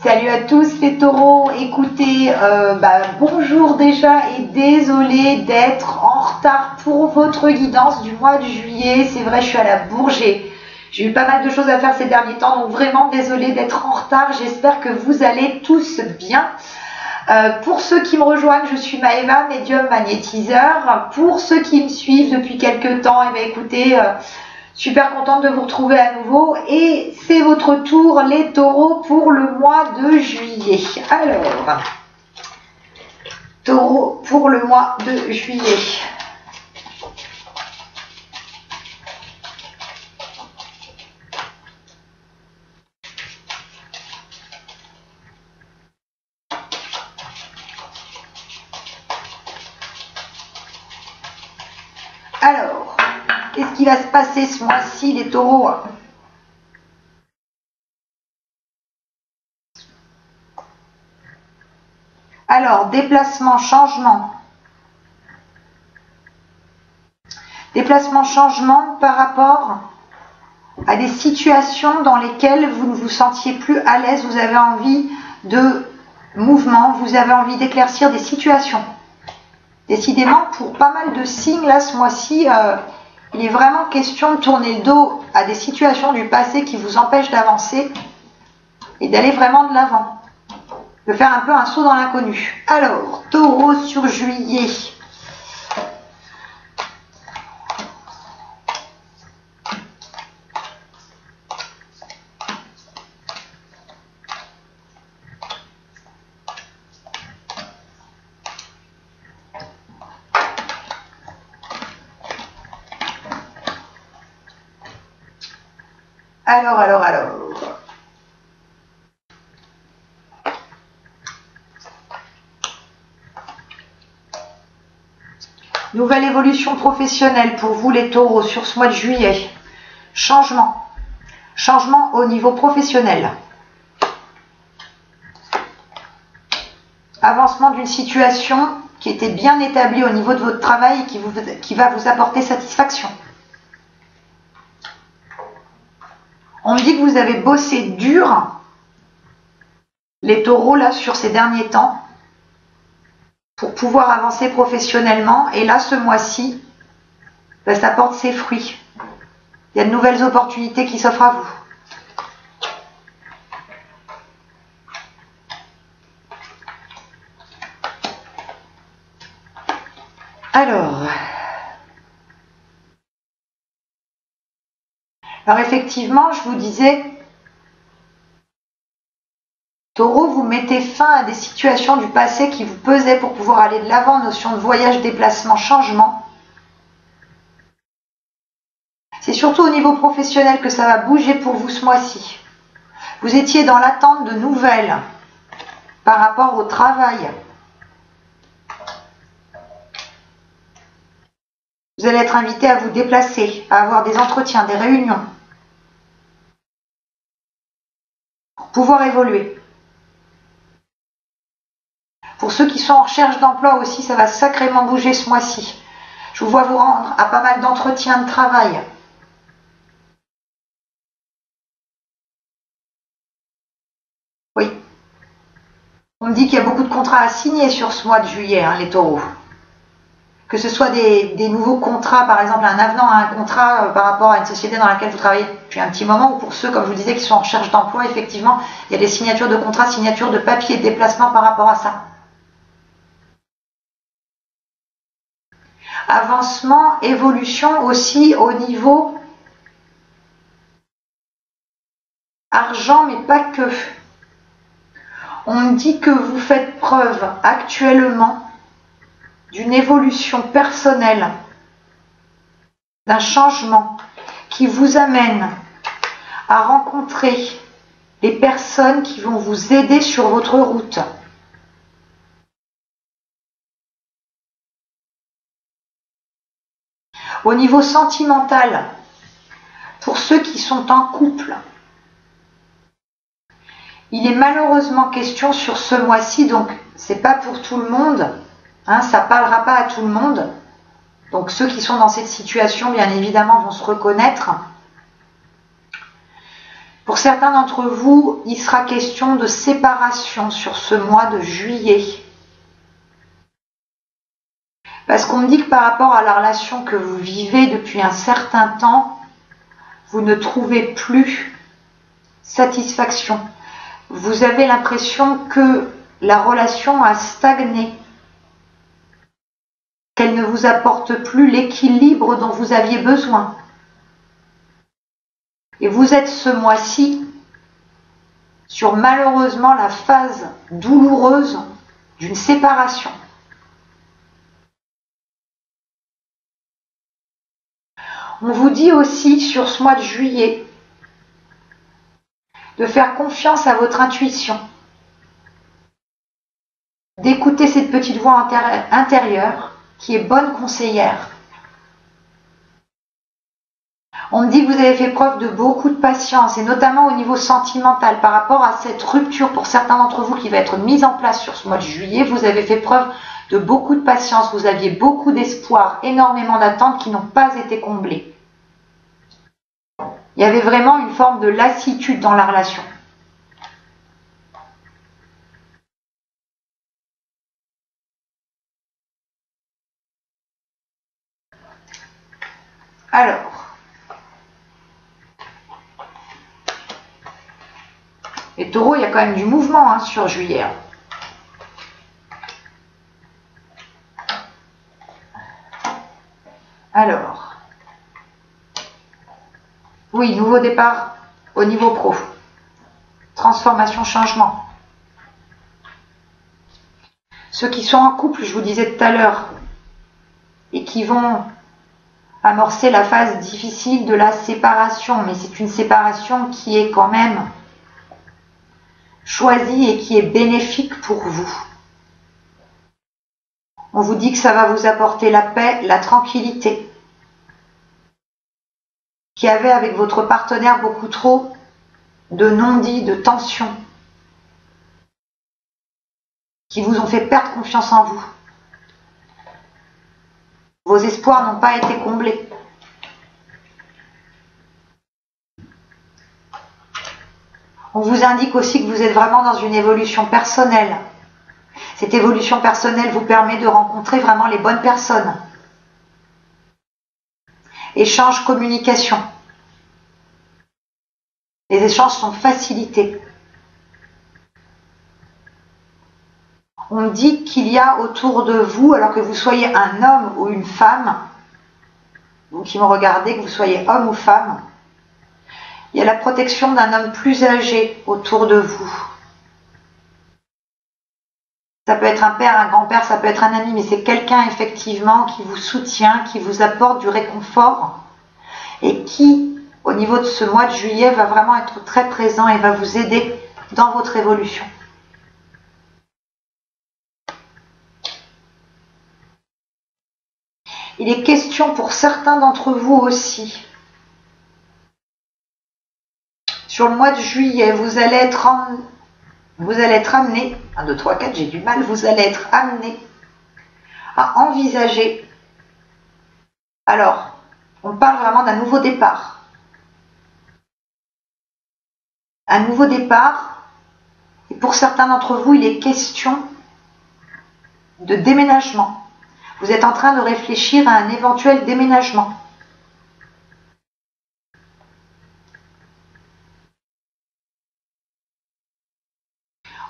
Salut à tous les taureaux, écoutez, bonjour déjà et désolé d'être en retard pour votre guidance du mois de juillet. C'est vrai, je suis à la bourre, j'ai eu pas mal de choses à faire ces derniers temps, donc vraiment désolé d'être en retard. J'espère que vous allez tous bien. Pour ceux qui me rejoignent, je suis Maëva, médium magnétiseur. Pour ceux qui me suivent depuis quelques temps, écoutez, super contente de vous retrouver à nouveau. Et c'est votre tour, les taureaux, pour le mois de juillet. Alors, taureau pour le mois de juillet. Alors, qu'est-ce qui va se passer ce mois-ci, les taureaux? Alors, déplacement, changement. Déplacement, changement par rapport à des situations dans lesquelles vous ne vous sentiez plus à l'aise, vous avez envie de mouvement, vous avez envie d'éclaircir des situations. Décidément, pour pas mal de signes, là, ce mois-ci, il est vraiment question de tourner le dos à des situations du passé qui vous empêchent d'avancer et d'aller vraiment de l'avant. De faire un peu un saut dans l'inconnu. Alors, taureau sur juillet. Alors. Nouvelle évolution professionnelle pour vous les taureaux sur ce mois de juillet. Changement. Changement au niveau professionnel. Avancement d'une situation qui était bien établie au niveau de votre travail et qui va vous apporter satisfaction. On me dit que vous avez bossé dur, les taureaux, là, sur ces derniers temps, pour pouvoir avancer professionnellement. Et là, ce mois-ci, ça porte ses fruits. Il y a de nouvelles opportunités qui s'offrent à vous. Alors effectivement, je vous disais, taureau, vous mettez fin à des situations du passé qui vous pesaient pour pouvoir aller de l'avant, notion de voyage, déplacement, changement. C'est surtout au niveau professionnel que ça va bouger pour vous ce mois-ci. Vous étiez dans l'attente de nouvelles par rapport au travail. Vous allez être invité à vous déplacer, à avoir des entretiens, des réunions. Pour pouvoir évoluer. Pour ceux qui sont en recherche d'emploi aussi, ça va sacrément bouger ce mois-ci. Je vous vois vous rendre à pas mal d'entretiens de travail. Oui. On me dit qu'il y a beaucoup de contrats à signer sur ce mois de juillet, hein, les taureaux. Que ce soit des nouveaux contrats, par exemple un avenant à un contrat par rapport à une société dans laquelle vous travaillez depuis un petit moment, ou pour ceux, comme je vous disais, qui sont en recherche d'emploi, effectivement, il y a des signatures de contrats, signatures de papier, déplacements par rapport à ça. Avancement, évolution aussi au niveau argent, mais pas que. On me dit que vous faites preuve actuellement d'une évolution personnelle, d'un changement qui vous amène à rencontrer les personnes qui vont vous aider sur votre route. Au niveau sentimental, pour ceux qui sont en couple, il est malheureusement question sur ce mois-ci, donc c'est pas pour tout le monde, hein, ça parlera pas à tout le monde. Donc ceux qui sont dans cette situation, bien évidemment, vont se reconnaître. Pour certains d'entre vous, il sera question de séparation sur ce mois de juillet. Parce qu'on me dit que par rapport à la relation que vous vivez depuis un certain temps, vous ne trouvez plus satisfaction. Vous avez l'impression que la relation a stagné, qu'elle ne vous apporte plus l'équilibre dont vous aviez besoin. Et vous êtes ce mois-ci sur malheureusement la phase douloureuse d'une séparation. On vous dit aussi sur ce mois de juillet de faire confiance à votre intuition, d'écouter cette petite voix intérieure qui est bonne conseillère. On me dit que vous avez fait preuve de beaucoup de patience et notamment au niveau sentimental par rapport à cette rupture pour certains d'entre vous qui va être mise en place sur ce mois de juillet. Vous avez fait preuve de beaucoup de patience, vous aviez beaucoup d'espoir, énormément d'attentes qui n'ont pas été comblées. Il y avait vraiment une forme de lassitude dans la relation. Alors, les taureaux, il y a quand même du mouvement sur juillet. Alors, oui, nouveau départ au niveau pro. Transformation, changement. Ceux qui sont en couple, je vous disais tout à l'heure, et qui vont amorcer la phase difficile de la séparation, mais c'est une séparation qui est quand même choisie et qui est bénéfique pour vous. On vous dit que ça va vous apporter la paix, la tranquillité. Qui avait avec votre partenaire beaucoup trop de non-dits, de tensions, qui vous ont fait perdre confiance en vous. Vos espoirs n'ont pas été comblés. On vous indique aussi que vous êtes vraiment dans une évolution personnelle. Cette évolution personnelle vous permet de rencontrer vraiment les bonnes personnes. Échange, communication. Les échanges sont facilités. On me dit qu'il y a autour de vous, alors que vous soyez un homme ou une femme, vous qui me regardez, que vous soyez homme ou femme, il y a la protection d'un homme plus âgé autour de vous. Ça peut être un père, un grand-père, ça peut être un ami, mais c'est quelqu'un effectivement qui vous soutient, qui vous apporte du réconfort et qui, au niveau de ce mois de juillet, va vraiment être très présent et va vous aider dans votre évolution. Il est question pour certains d'entre vous aussi. Sur le mois de juillet, vous allez être amené, 1, 2, 3, 4, j'ai du mal, vous allez être amené à envisager. Alors, on parle vraiment d'un nouveau départ. Un nouveau départ, et pour certains d'entre vous, il est question de déménagement. Vous êtes en train de réfléchir à un éventuel déménagement.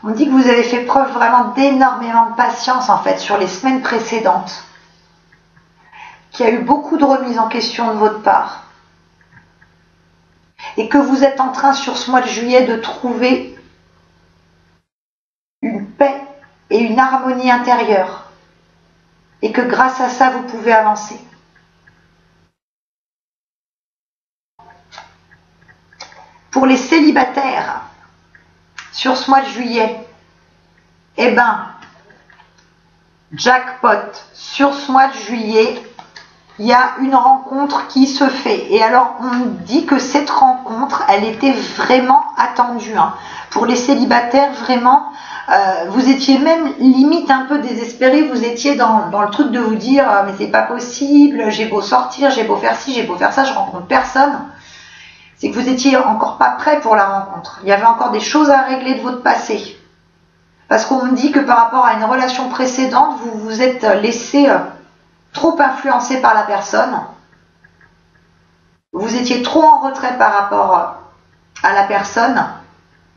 On dit que vous avez fait preuve vraiment d'énormément de patience en fait sur les semaines précédentes. Qu'il y a eu beaucoup de remises en question de votre part. Et que vous êtes en train sur ce mois de juillet de trouver une paix et une harmonie intérieure. Et que grâce à ça, vous pouvez avancer. Pour les célibataires, sur ce mois de juillet, eh ben, jackpot, sur ce mois de juillet, il y a une rencontre qui se fait. Et alors, on nous dit que cette rencontre, elle était vraiment attendue. Pour les célibataires, vraiment, vous étiez même limite un peu désespéré. Vous étiez dans le truc de vous dire, mais c'est pas possible, j'ai beau sortir, j'ai beau faire ci, j'ai beau faire ça, je rencontre personne. c'est que vous n'étiez encore pas prêt pour la rencontre. Il y avait encore des choses à régler de votre passé. Parce qu'on me dit que par rapport à une relation précédente, vous vous êtes laissé trop influencer par la personne. Vous étiez trop en retrait par rapport à la personne.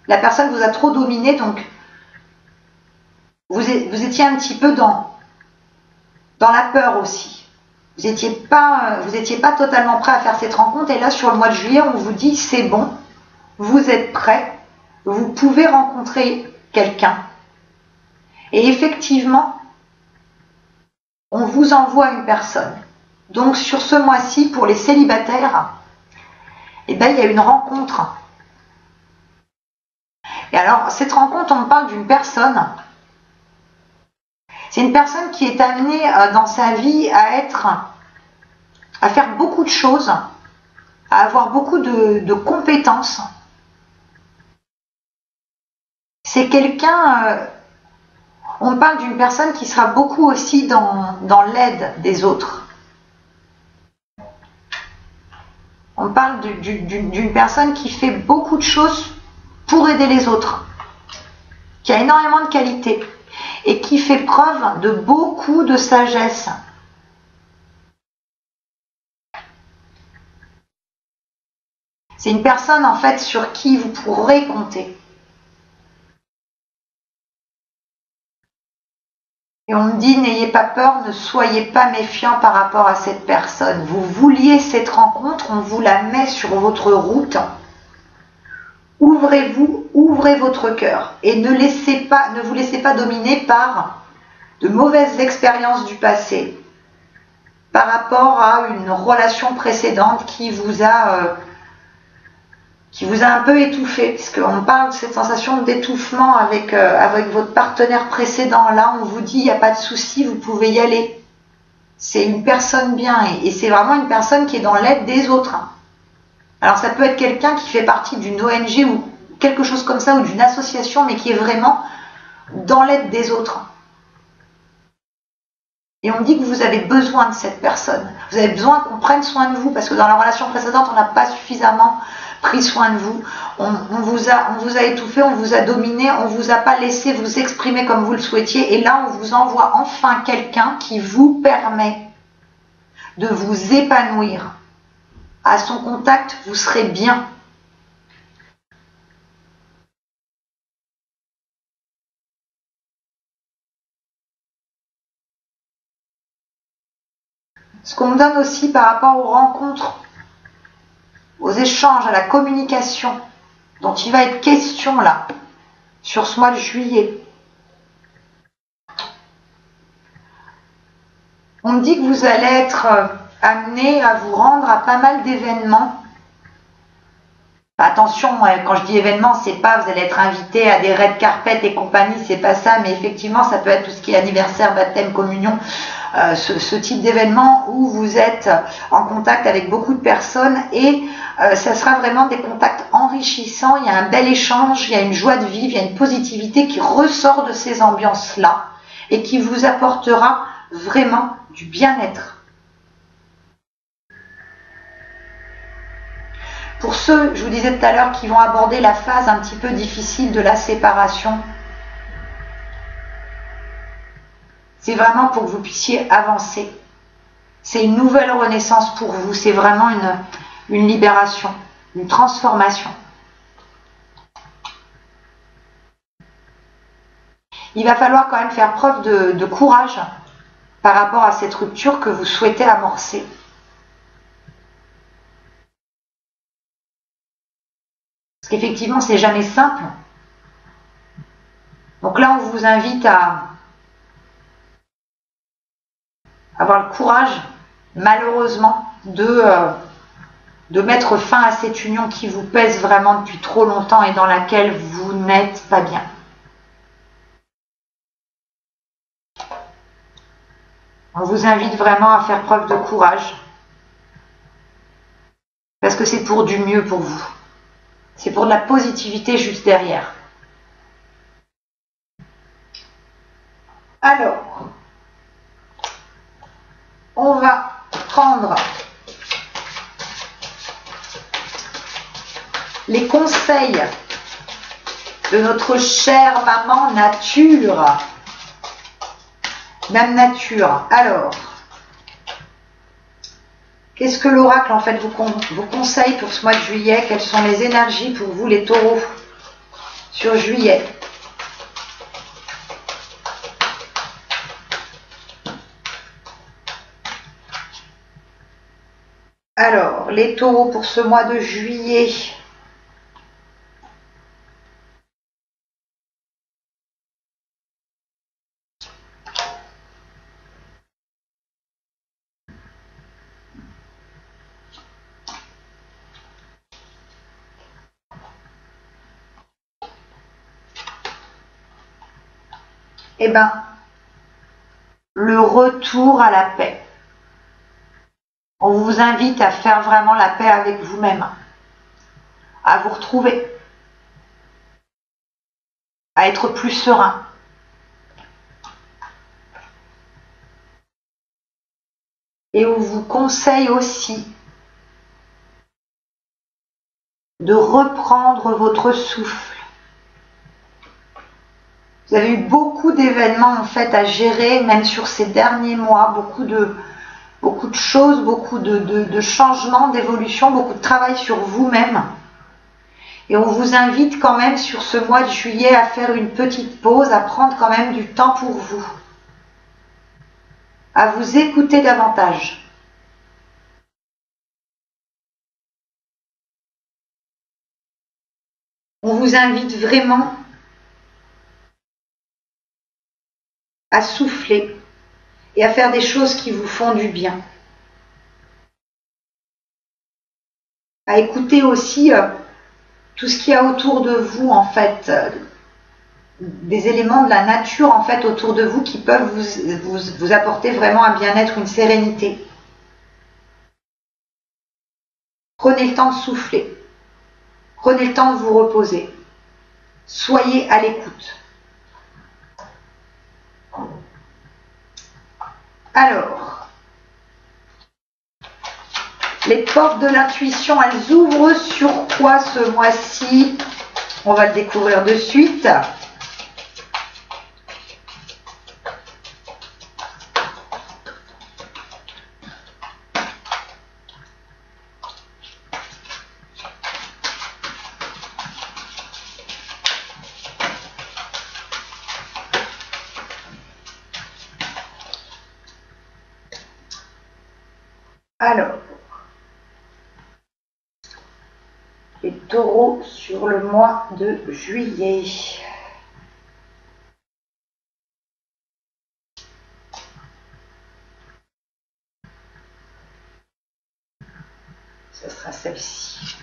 La personne vous a trop dominé, donc vous étiez un petit peu dans la peur aussi. Vous n'étiez pas totalement prêt à faire cette rencontre. Et là, sur le mois de juillet, on vous dit c'est bon, vous êtes prêt, vous pouvez rencontrer quelqu'un. Et effectivement, on vous envoie une personne. Donc sur ce mois-ci, pour les célibataires, eh ben, il y a une rencontre. Et alors, cette rencontre, on parle d'une personne. C'est une personne qui est amenée dans sa vie à faire beaucoup de choses, à avoir beaucoup de compétences. C'est quelqu'un... on parle d'une personne qui sera beaucoup aussi dans l'aide des autres. On parle d'une personne qui fait beaucoup de choses pour aider les autres, qui a énormément de qualités et qui fait preuve de beaucoup de sagesse. C'est une personne en fait sur qui vous pourrez compter. Et on me dit, n'ayez pas peur, ne soyez pas méfiants par rapport à cette personne. Vous vouliez cette rencontre, on vous la met sur votre route. Ouvrez-vous, ouvrez votre cœur et ne vous laissez pas dominer par de mauvaises expériences du passé, par rapport à une relation précédente qui vous a un peu étouffé, puisqu'on parle de cette sensation d'étouffement avec votre partenaire précédent. Là, on vous dit, il n'y a pas de souci, vous pouvez y aller. C'est une personne bien, et c'est vraiment une personne qui est dans l'aide des autres. Alors, ça peut être quelqu'un qui fait partie d'une ONG ou quelque chose comme ça, ou d'une association, mais qui est vraiment dans l'aide des autres. Et on me dit que vous avez besoin de cette personne. Vous avez besoin qu'on prenne soin de vous, parce que dans la relation précédente, on n'a pas suffisamment pris soin de vous, on vous a étouffé, on vous a dominé, on vous a pas laissé vous exprimer comme vous le souhaitiez, et là on vous envoie enfin quelqu'un qui vous permet de vous épanouir. À son contact, vous serez bien. Ce qu'on me donne aussi par rapport aux rencontres, aux échanges, à la communication, dont il va être question là, sur ce mois de juillet. On me dit que vous allez être amené à vous rendre à pas mal d'événements. Attention, quand je dis événements, c'est pas vous allez être invité à des red carpet et compagnie, c'est pas ça, mais effectivement, ça peut être tout ce qui est anniversaire, baptême, communion, ce type d'événement où vous êtes en contact avec beaucoup de personnes et ça sera vraiment des contacts enrichissants, il y a un bel échange, il y a une joie de vivre, il y a une positivité qui ressort de ces ambiances-là et qui vous apportera vraiment du bien-être. Pour ceux, je vous disais tout à l'heure, qui vont aborder la phase un petit peu difficile de la séparation, c'est vraiment pour que vous puissiez avancer. C'est une nouvelle renaissance pour vous, c'est vraiment une libération, une transformation. Il va falloir quand même faire preuve de courage par rapport à cette rupture que vous souhaitez amorcer. Parce qu'effectivement, c'est jamais simple. Donc là, on vous invite à avoir le courage, malheureusement, de mettre fin à cette union qui vous pèse vraiment depuis trop longtemps et dans laquelle vous n'êtes pas bien. On vous invite vraiment à faire preuve de courage, parce que c'est pour du mieux pour vous. C'est pour de la positivité juste derrière. Alors, on va prendre les conseils de notre chère maman nature. Dame Nature. Alors, qu'est-ce que l'oracle en fait vous conseille pour ce mois de juillet? Quelles sont les énergies pour vous les taureaux sur juillet? Alors, les taureaux pour ce mois de juillet. Eh bien, le retour à la paix. On vous invite à faire vraiment la paix avec vous-même, à vous retrouver, à être plus serein. Et on vous conseille aussi de reprendre votre souffle. Vous avez eu beaucoup d'événements en fait à gérer, même sur ces derniers mois, beaucoup de choses, beaucoup de changements, d'évolution, beaucoup de travail sur vous-même. Et on vous invite quand même sur ce mois de juillet à faire une petite pause, à prendre quand même du temps pour vous, à vous écouter davantage. On vous invite vraiment à souffler et à faire des choses qui vous font du bien. À écouter aussi tout ce qu'il y a autour de vous, en fait, des éléments de la nature, en fait, autour de vous qui peuvent vous apporter vraiment un bien-être, une sérénité. Prenez le temps de souffler. Prenez le temps de vous reposer. Soyez à l'écoute. Alors, les portes de l'intuition, elles ouvrent sur quoi ce mois-ci? On va le découvrir de suite. Alors, les taureaux sur le mois de juillet. Ce sera celle-ci.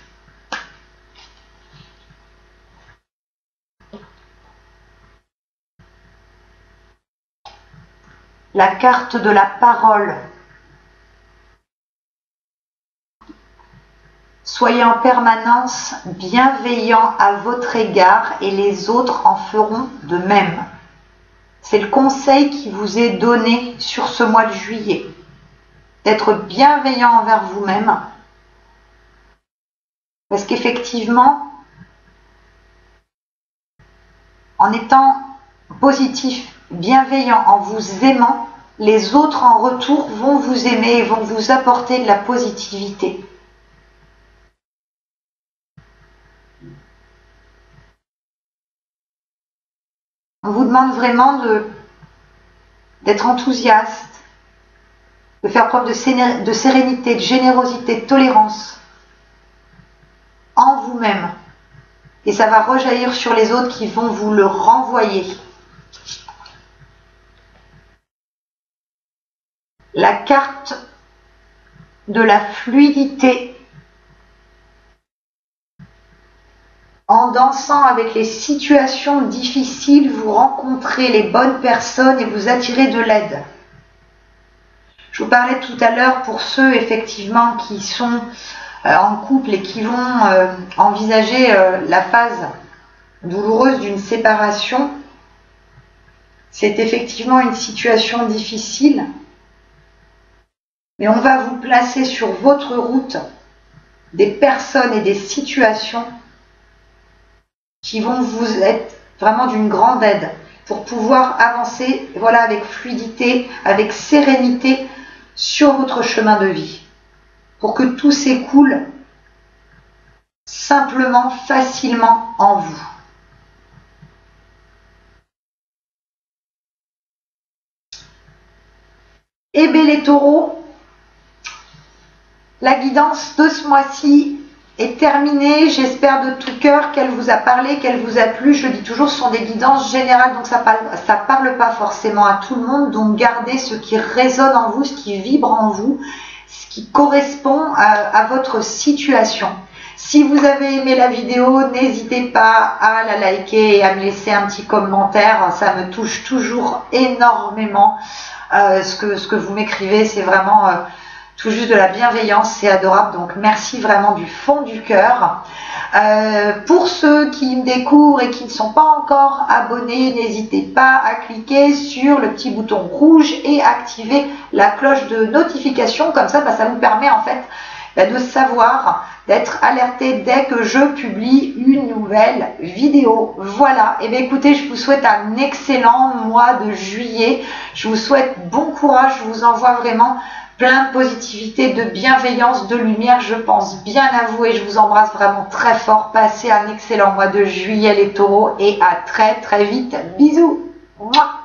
La carte de la parole. Soyez en permanence bienveillant à votre égard et les autres en feront de même. C'est le conseil qui vous est donné sur ce mois de juillet. D'être bienveillant envers vous-même. Parce qu'effectivement, en étant positif, bienveillant, en vous aimant, les autres en retour vont vous aimer et vont vous apporter de la positivité. On vous demande vraiment d'être enthousiaste, de faire preuve de sérénité, de générosité, de tolérance en vous-même. Et ça va rejaillir sur les autres qui vont vous le renvoyer. La carte de la fluidité. En dansant avec les situations difficiles, vous rencontrez les bonnes personnes et vous attirez de l'aide. Je vous parlais tout à l'heure pour ceux effectivement qui sont en couple et qui vont envisager la phase douloureuse d'une séparation. C'est effectivement une situation difficile, mais on va vous placer sur votre route des personnes et des situations qui vont vous être vraiment d'une grande aide pour pouvoir avancer, voilà, avec fluidité, avec sérénité sur votre chemin de vie, pour que tout s'écoule simplement, facilement en vous. Eh bien les taureaux, la guidance de ce mois-ci est terminée. J'espère de tout cœur qu'elle vous a parlé, qu'elle vous a plu. Je le dis toujours, ce sont des guidances générales, donc ça parle pas forcément à tout le monde. Donc gardez ce qui résonne en vous, ce qui vibre en vous, ce qui correspond à votre situation. Si vous avez aimé la vidéo, n'hésitez pas à la liker et à me laisser un petit commentaire. Ça me touche toujours énormément. Ce que vous m'écrivez, c'est vraiment tout juste de la bienveillance, c'est adorable, donc merci vraiment du fond du cœur. Pour ceux qui me découvrent et qui ne sont pas encore abonnés, n'hésitez pas à cliquer sur le petit bouton rouge et activer la cloche de notification, comme ça ça vous permet en fait de savoir, d'être alerté dès que je publie une nouvelle vidéo. Voilà, et bien écoutez, je vous souhaite un excellent mois de juillet, je vous souhaite bon courage, je vous envoie vraiment plein de positivité, de bienveillance, de lumière, je pense bien à vous et je vous embrasse vraiment très fort. Passez un excellent mois de juillet les taureaux et à très très vite, bisous. Mouah.